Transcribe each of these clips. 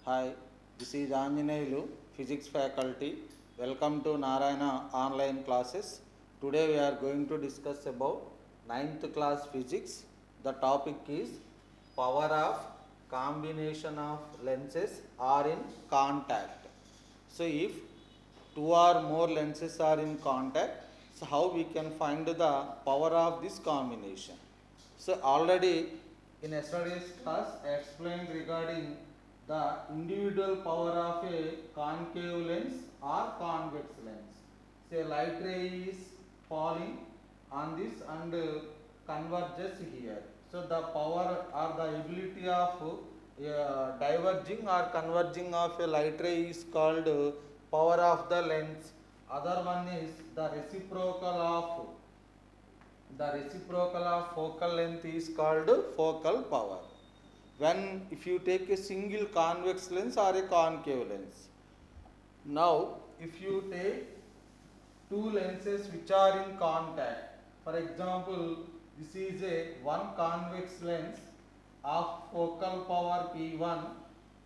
Hi, this is Anjaneyulu, Physics faculty. Welcome to Narayana online classes. Today we are going to discuss about 9th class physics. The topic is power of combination of lenses are in contact. So if two or more lenses are in contact, so how we can find the power of this combination? So already in yesterday's class I explained regarding the individual power of a concave lens or convex lens. Say light ray is falling on this and converges here. So the power or the ability of diverging or converging of a light ray is called power of the lens. Other one is the reciprocal of focal length is called focal power. When if you take a single convex lens or a concave lens. Now if you take two lenses which are in contact, for example this is a one convex lens of focal power P1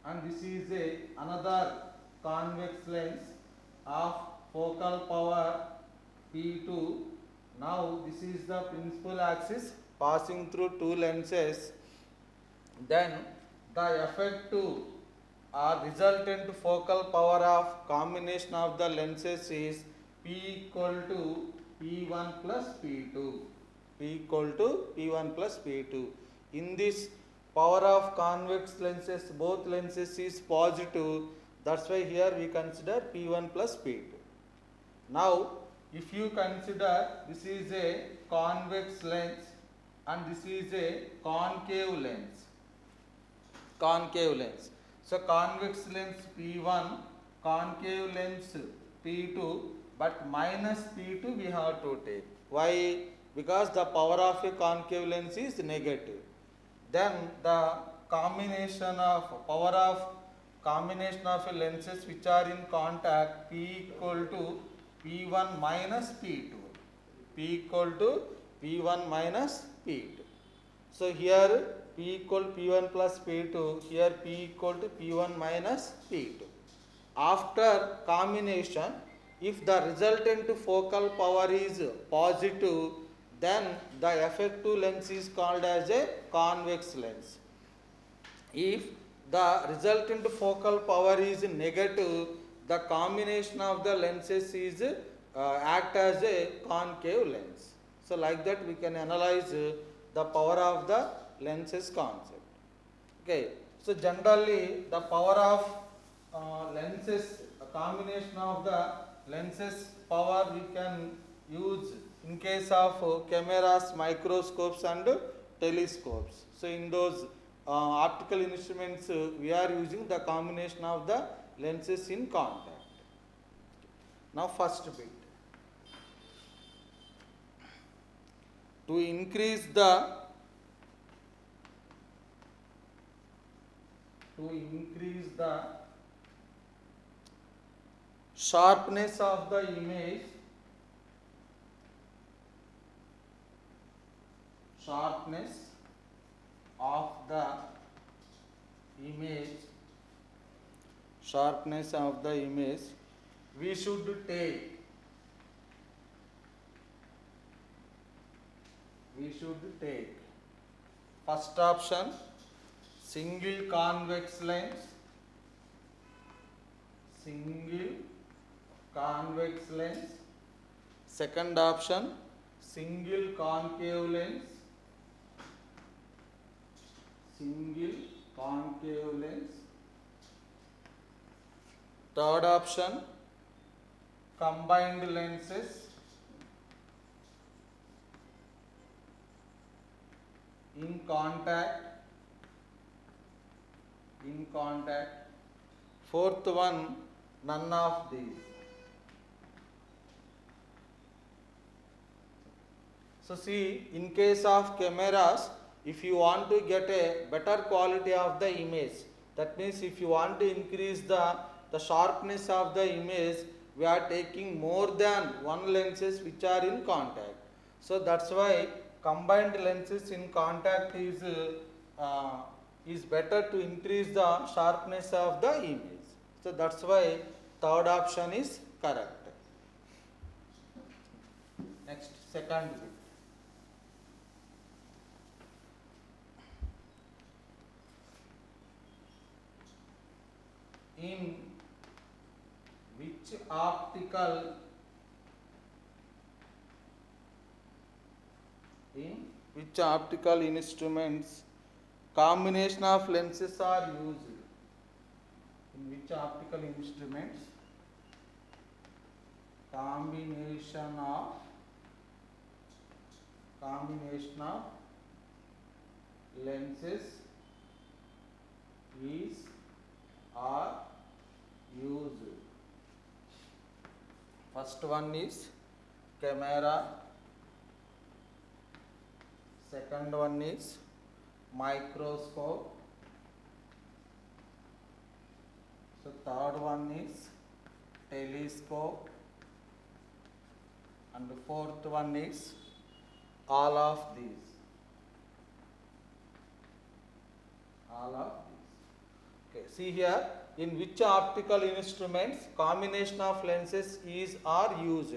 and this is a another convex lens of focal power P2. Now this is the principal axis passing through two lenses. Then the effective or resultant focal power of combination of the lenses is P equal to P1 plus P2. P equal to P1 plus P2. In this power of convex lenses, both lenses is positive. That's why here we consider P1 plus P2. Now if you consider this is a convex lens and this is a concave lens. So convex lens P1, concave lens P2, but minus P2 we have to take. Why? Because the power of a concave lens is negative. Then the combination of power of combination of lenses which are in contact P equal to P1 minus P2. P equal to P1 minus P2. So here P equal P1 plus P2, here P equal to P1 minus P2. After combination, if the resultant focal power is positive, then the effective lens is called as a convex lens. If the resultant focal power is negative, the combination of the lenses is act as a concave lens. So like that we can analyze the power of the lenses concept. Okay, so generally the power of lenses, a combination of the lenses power we can use in case of cameras, microscopes and telescopes. So in those optical instruments we are using the combination of the lenses in contact. Now first bit, to increase the sharpness of the image, we should take first option single convex lens, second option single concave lens, third option combined lenses in contact, fourth one none of these. So see, in case of cameras, if you want to get a better quality of the image, that means if you want to increase the sharpness of the image, we are taking more than one lenses which are in contact. So that's why combined lenses in contact is is better to increase the sharpness of the image. So that's why third option is correct. Next, second bit. In which optical instruments combination of lenses are used? In which optical instruments combination of lenses is are used? First one is camera, second one is microscope, so third one is telescope, and the fourth one is all of these. Okay, see here, in which optical instruments combination of lenses is are used.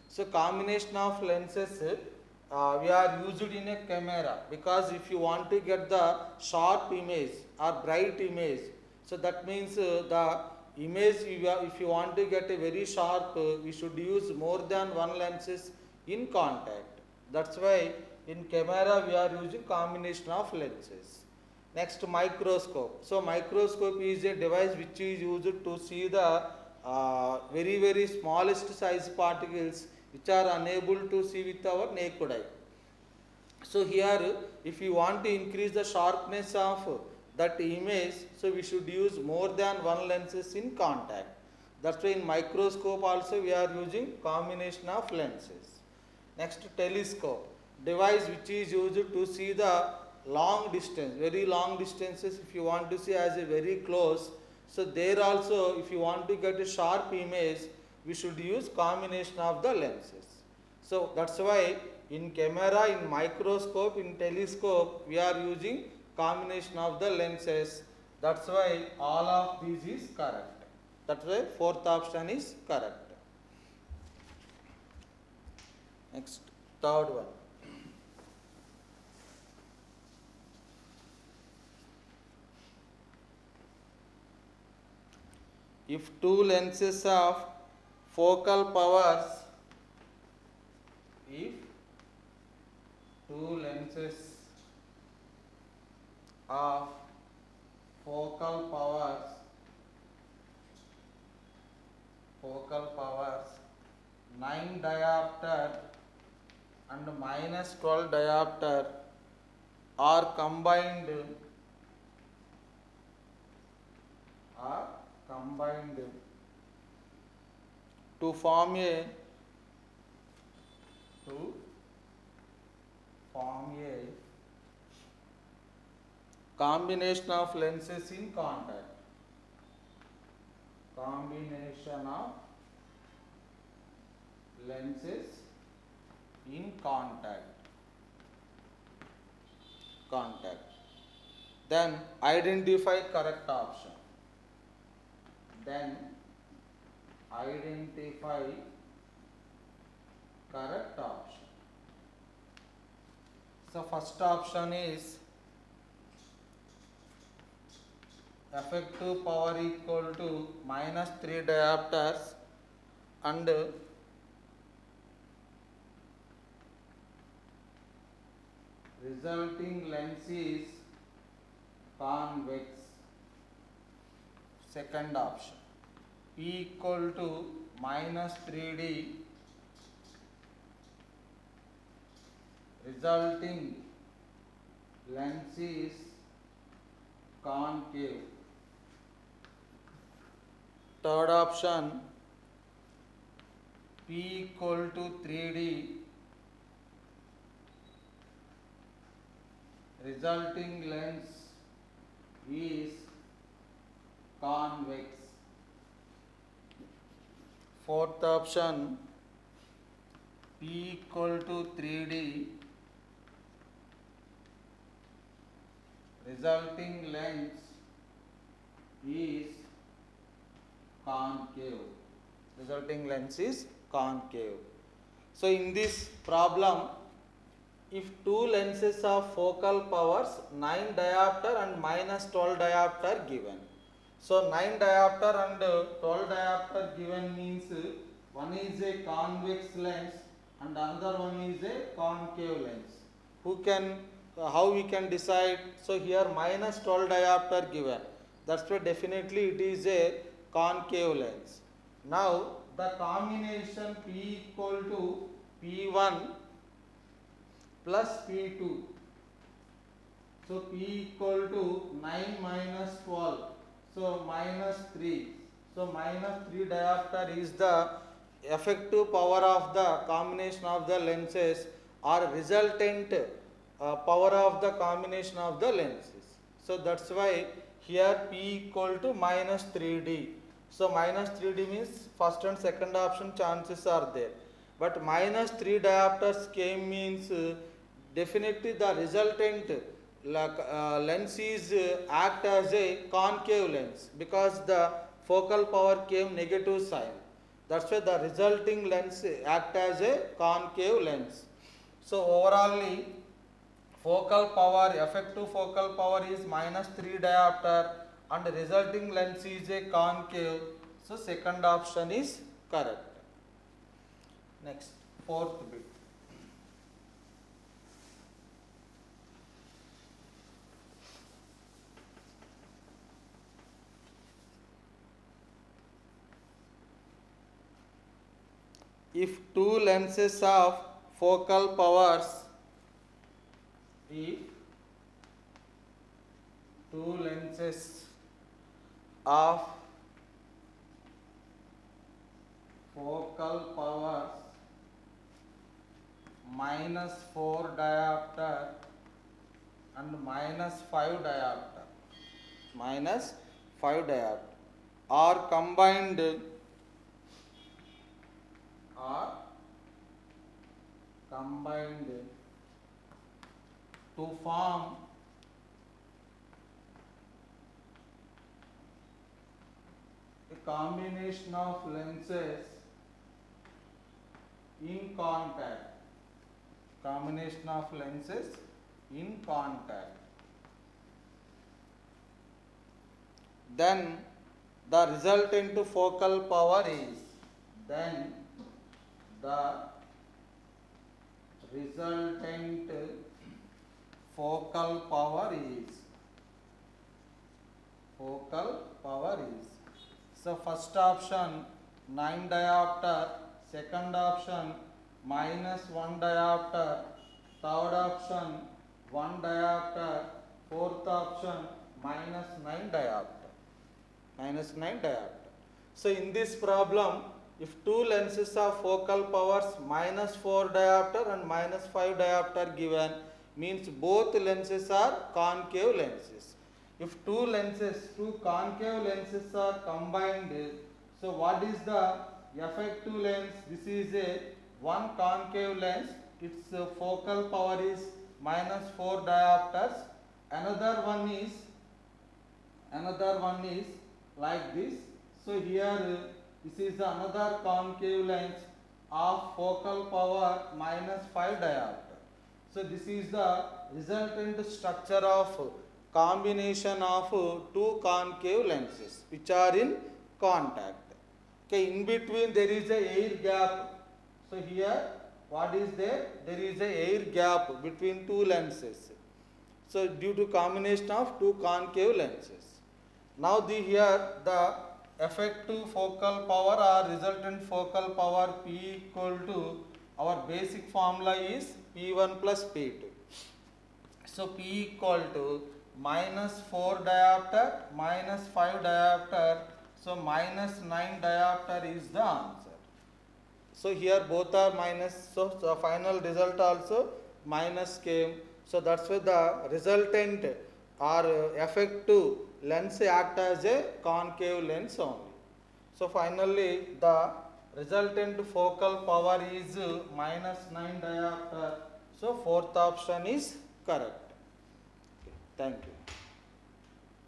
So combination of lenses we are used in a camera, because if you want to get the sharp image or bright image, so that means the image if you want to get a very sharp, we should use more than one lenses in contact. That's why in camera we are using combination of lenses. Next, microscope. So microscope is a device which is used to see the very smallest size particles which are unable to see with our naked eye. So here, if you want to increase the sharpness of that image, so we should use more than one lenses in contact. That's why in microscope also we are using combination of lenses. Next, telescope, device which is used to see the long distance, very long distances. If you want to see as a very close, so there also if you want to get a sharp image, we should use combination of the lenses. So that's why in camera, in microscope, in telescope, we are using combination of the lenses. That's why all of these is correct. That's why fourth option is correct. Next, third one. If two lenses of focal powers, if two lenses of focal powers 9 diopter and minus 12 diopter are combined to form a combination of lenses in contact. Combination of lenses in contact. Then identify correct option. Then identify correct option. So first option is effective power equal to minus 3 diopters and resulting lens is convex. Second option, P equal to minus 3D, resulting lens is concave. Third option, P equal to 3D, resulting lens is convex. Fourth option, P equal to 3D, resulting lens is concave. Resulting lens is concave. So in this problem, if two lenses of focal powers 9 diopter and minus 12 diopter given. So 9 diopter and 12 diopter given means one is a convex lens and another one is a concave lens. Who can, how we can decide? So here minus 12 diopter given. That's why definitely it is a concave lens. Now the combination P equal to P1 plus P2. So P equal to 9 minus 12. So minus 3. So minus 3 diopter is the effective power of the combination of the lenses or resultant power of the combination of the lenses. So that's why here P equal to minus 3D. So minus 3D means first and second option chances are there. But minus 3 diopters came means definitely the resultant lens is act as a concave lens because the focal power came negative sign. That's why the resulting lens act as a concave lens. So overall focal power, effective focal power is minus 3 diopter and resulting lens is a concave. So second option is correct. Next, fourth bit. If two lenses of focal powers, if two lenses of focal powers minus 4 diopter and minus 5 diopter are combined to form a combination of lenses in contact. Then the resultant focal power is so first option 9 diopter, second option minus 1 diopter, third option 1 diopter, fourth option minus 9 diopter. So in this problem, if two lenses of focal powers minus 4 diopter and minus 5 diopter given, means both lenses are concave lenses. If two concave lenses are combined, so what is the effective lens? This is a one concave lens, its focal power is minus 4 diopters. Another one is like this. So here this is another concave lens of focal power minus 5 diopter. So this is the resultant structure of combination of two concave lenses which are in contact. Okay, in between there is a air gap. So here what is there? There is a air gap between two lenses. So due to combination of two concave lenses. Now here the effective focal power or resultant focal power P equal to, our basic formula is P1 plus P2. So P equal to minus 4 diopter minus 5 diopter. So minus 9 diopter is the answer. So here both are minus, so the final result also minus came. So that's why the resultant or effective lens act as a concave lens only. So finally the resultant focal power is minus 9 diopter. So fourth option is correct. Okay, thank you.